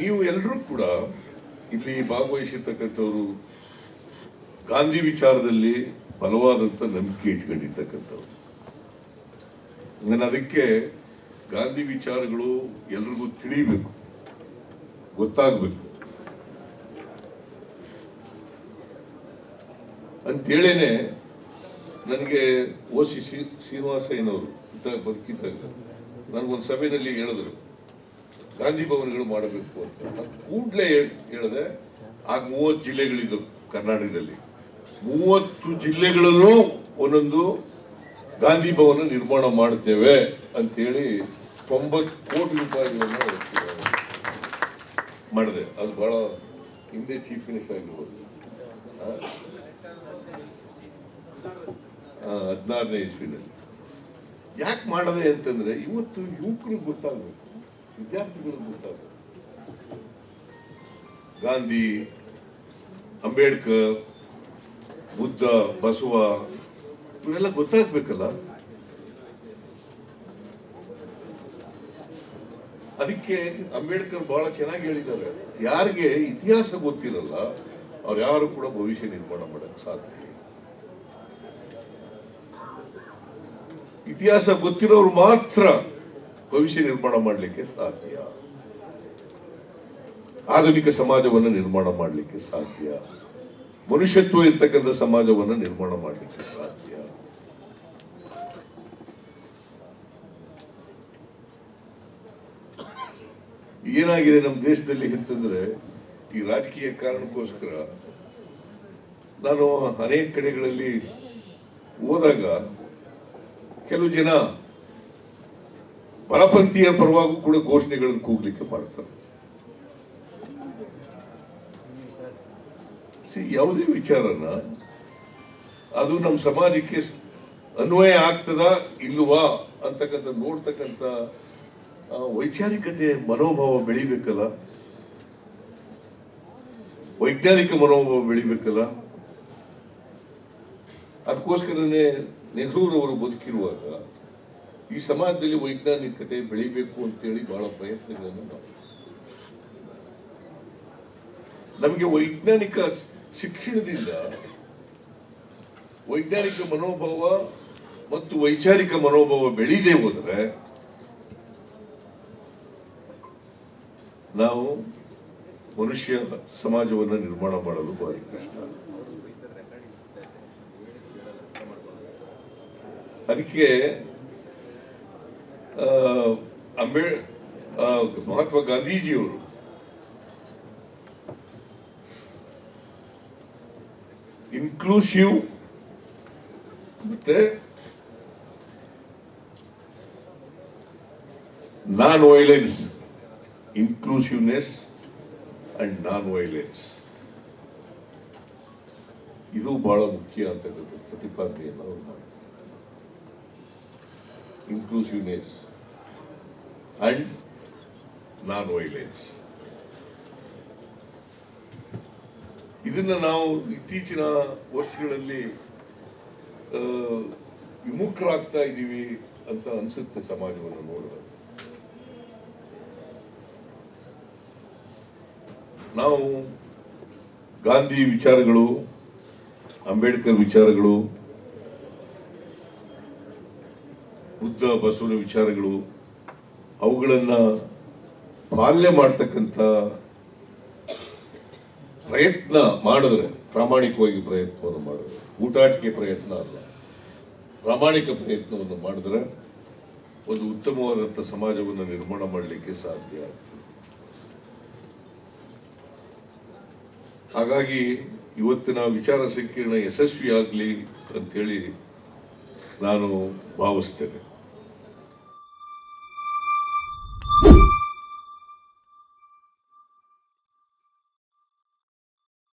ನೀವು ಎಲ್ಲರೂ ಕೂಡ ಇಲ್ಲಿ ಭಾಗವಹಿಸಿರ್ತಕ್ಕಂಥವ್ರು ಗಾಂಧಿ ವಿಚಾರದಲ್ಲಿ ಬಲವಾದಂಥ ನಂಬಿಕೆ ಇಟ್ಕೊಂಡಿರ್ತಕ್ಕಂಥವ್ರು. ನಾನು ಅದಕ್ಕೆ ಗಾಂಧಿ ವಿಚಾರಗಳು ಎಲ್ರಿಗೂ ತಿಳಿಬೇಕು, ಗೊತ್ತಾಗಬೇಕು ಅಂತೇಳೇನೆ ನನಗೆ ಓ.ಸಿ. ಶ್ರೀನಿವಾಸಯ್ಯನವರು ಬದುಕಿದ್ದಾಗ ನನಗೊಂದು ಸಭೆಯಲ್ಲಿ ಹೇಳಿದ್ರು ಗಾಂಧಿ ಭವನಗಳು ಮಾಡಬೇಕು ಅಂತ. ನಾನು ಕೂಡಲೇ ಹೇಳಿದೆ. ಆಗ 30 ಜಿಲ್ಲೆಗಳಿದ್ದವು ಕರ್ನಾಟಕದಲ್ಲಿ. 30 ಜಿಲ್ಲೆಗಳಲ್ಲೂ ಒಂದೊಂದು ಗಾಂಧಿ ಭವನ ನಿರ್ಮಾಣ ಮಾಡ್ತೇವೆ ಅಂತೇಳಿ 90 ಕೋಟಿ ರೂಪಾಯಿಗಳನ್ನು ಮಾಡಿದೆ. ಅದು ಬಹಳ ಹಿಂದೆ ಚೀಫ್ ಮಿನಿಸ್ಟರ್ ಆಗಿರ್ಬೋದು, 16ನೇ ಇಸ್ವಿನಲ್ಲಿ. ಯಾಕೆ ಮಾಡದೆ ಅಂತಂದ್ರೆ ಇವತ್ತು ಯುವಕರಿಗೆ ಗೊತ್ತಾಗಬೇಕು, ವಿದ್ಯಾರ್ಥಿಗಳಿಗೆ ಗೊತ್ತಾಗಬೇಕು. ಗಾಂಧಿ, ಅಂಬೇಡ್ಕರ್, ಬುದ್ಧ, ಬಸವ ಇವೆಲ್ಲ ಗೊತ್ತಾಗ್ಬೇಕಲ್ಲ. ಅದಕ್ಕೆ ಅಂಬೇಡ್ಕರ್ ಬಹಳ ಚೆನ್ನಾಗಿ ಹೇಳಿದ್ದಾರೆ, ಯಾರಿಗೆ ಇತಿಹಾಸ ಗೊತ್ತಿರಲ್ಲ ಅವ್ರು ಯಾರು ಕೂಡ ಭವಿಷ್ಯ ನಿರ್ಮಾಣ ಮಾಡಕ್ಕೆ ಸಾಧ್ಯ. ಇತಿಹಾಸ ಗೊತ್ತಿರೋರು ಮಾತ್ರ ಭವಿಷ್ಯ ನಿರ್ಮಾಣ ಮಾಡಲಿಕ್ಕೆ ಸಾಧ್ಯ, ಆಧುನಿಕ ಸಮಾಜವನ್ನು ನಿರ್ಮಾಣ ಮಾಡಲಿಕ್ಕೆ ಸಾಧ್ಯ, ಮನುಷ್ಯತ್ವ ಇರ್ತಕ್ಕಂಥ ಸಮಾಜವನ್ನು ನಿರ್ಮಾಣ ಮಾಡಲಿಕ್ಕೆ ಸಾಧ್ಯ. ಏನಾಗಿದೆ ನಮ್ಮ ದೇಶದಲ್ಲಿ ಅಂತಂದ್ರೆ, ಈ ರಾಜಕೀಯ ಕಾರಣಕ್ಕೋಸ್ಕರ ನಾನು ಅನೇಕ ಕಡೆಗಳಲ್ಲಿ ಹೋದಾಗ ಕೆಲವು ಜನ ಬಲಪಂಥೀಯ ಪರವಾಗೂ ಕೂಡ ಘೋಷಣೆಗಳನ್ನು ಕೂಗ್ಲಿಕ್ಕೆ ಮಾಡ್ತಾರೆ. ಯಾವುದೇ ವಿಚಾರನ ಅದು ನಮ್ಮ ಸಮಾಜಕ್ಕೆ ಅನ್ವಯ ಆಗ್ತದ ಇಲ್ವಾ ಅಂತಕ್ಕಂಥ ನೋಡ್ತಕ್ಕಂಥ ವೈಚಾರಿಕತೆ ಮನೋಭಾವ ಬೆಳಿಬೇಕಲ್ಲ, ವೈಜ್ಞಾನಿಕ ಮನೋಭಾವ ಬೆಳಿಬೇಕಲ್ಲ. ಅದಕ್ಕೋಸ್ಕರನೇ ನೆಹರೂರವರು ಬದುಕಿರುವಾಗ ಈ ಸಮಾಜದಲ್ಲಿ ವೈಜ್ಞಾನಿಕತೆ ಬೆಳಿಬೇಕು ಅಂತೇಳಿ ಬಹಳ ಪ್ರಯತ್ನಗಳನ್ನು ಮಾಡಿದ್ರು. ನಮಗೆ ವೈಜ್ಞಾನಿಕ ಶಿಕ್ಷಣದಿಂದ ವೈಜ್ಞಾನಿಕ ಮನೋಭಾವ ಮತ್ತು ವೈಚಾರಿಕ ಮನೋಭಾವ ಬೆಳೀದೇ ಹೋದರೆ ನಾವು ಮನುಷ್ಯ ಸಮಾಜವನ್ನು ನಿರ್ಮಾಣ ಮಾಡಲು ಭಾರಿ ಕಷ್ಟ. ಅದಕ್ಕೆ ಮಹಾತ್ಮ ಗಾಂಧೀಜಿಯವರು ಇನ್ಕ್ಲೂಸಿವ್ ಮತ್ತೆ non violence, inclusiveness and non violence, ಇದು ಬಹಳ ಮುಖ್ಯ ಅಂತಕ್ಕಂಥ ಪ್ರತಿಪಾದನೆಯನ್ನು ಅವರು ಮಾಡಿದ್ದಾರೆ. ಇನ್ಕ್ಲೂಸಿವ್ನೆಸ್ ಅಂಡ್ ನಾನ್ ವೈಲೆನ್ಸ್, ಇದನ್ನ ನಾವು ಇತ್ತೀಚಿನ ವರ್ಷಗಳಲ್ಲಿ ವಿಮುಖರಾಗ್ತಾ ಇದ್ದೀವಿ ಅಂತ ಅನ್ಸುತ್ತೆ ಸಮಾಜವನ್ನು ನೋಡಿದ್ರೆ. ನಾವು ಗಾಂಧಿ ವಿಚಾರಗಳು, ಅಂಬೇಡ್ಕರ್ ವಿಚಾರಗಳು, ಬುದ್ಧ ಬಸವನ ವಿಚಾರಗಳು ಅವುಗಳನ್ನ ಪಾಲನೆ ಮಾಡ್ತಕ್ಕಂಥ ಪ್ರಯತ್ನ ಮಾಡಿದ್ರೆ, ಪ್ರಾಮಾಣಿಕವಾಗಿ ಪ್ರಯತ್ನವನ್ನು ಮಾಡಿದ್ರೆ, ಊಟಾಟಿಕೆ ಪ್ರಯತ್ನ ಅಲ್ಲ, ಪ್ರಾಮಾಣಿಕ ಪ್ರಯತ್ನವನ್ನು ಮಾಡಿದ್ರೆ ಒಂದು ಉತ್ತಮವಾದಂಥ ಸಮಾಜವನ್ನು ನಿರ್ಮಾಣ ಮಾಡಲಿಕ್ಕೆ ಸಾಧ್ಯ ಆಗ್ತದೆ. ಹಾಗಾಗಿ ಇವತ್ತಿನ ವಿಚಾರ ಸಂಕಿರಣ ಯಶಸ್ವಿಯಾಗಲಿ ಅಂತೇಳಿ ನಾನು ಭಾವಿಸ್ತೇನೆ.